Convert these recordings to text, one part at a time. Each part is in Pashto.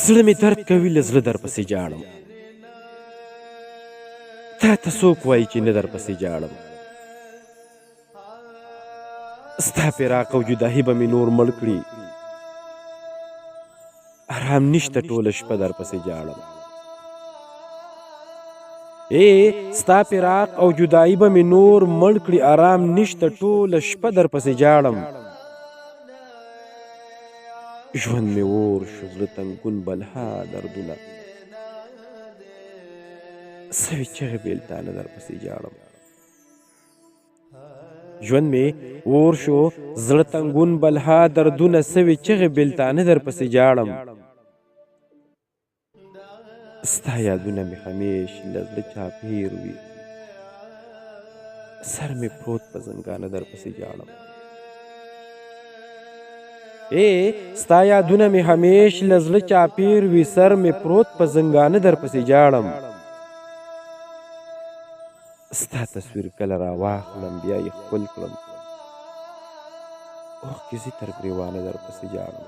زړه مې درد کوي له زړه در پسې ژاړم تا ته څوک وایي چې نه در پسې ژاړم ستا فراق او جداهي به مې نور مړ کړي ارام نشته ټوله شپه در پسې ژاړم ستا فراق او جدايي به مې نور مړ کړي ارام نشته ټوله شپه در پسې ژاړم ژوند مې اور شو زړه تنګون بلها دردونه سوي چغې بېلتانه در پسې ژاړم ژوند مې اور شو زړه تنګون بلها دردونه سوي چغې بېلتانه در پسې ژاړم ستا یادونه مې همیش له زړه چاپېر وي سر مې پروت په زنګانه در پسې ژاړم ستا یادونه مې همیش له زړه چاپېر وي سر مې پروت په زنګانه در پسې ژاړم ستا تصویر کله راواخلم بیا یې ښکل کړم اوښکې ځي تر ګریوانه در پسې ژاړم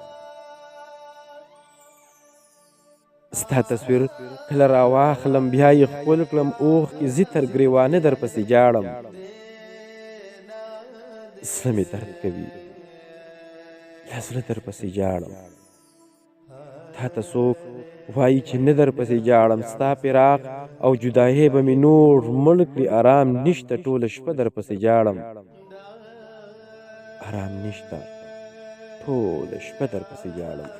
ستا تصویر کله راواخلم بیا یې ښکل کړم اوښکې ځي تر ګریوانه در پسې ژاړم زړه مې درد کوي له زړه در پسې ژاړم تا ته څوک وایي چې نه در پسې ژاړم ستا فراق او جدايي به مې نور مړ کړي ارام نشته ټوله شپه در پسې ژاړم ارام نشته ټوله شپه در پسې ژاړم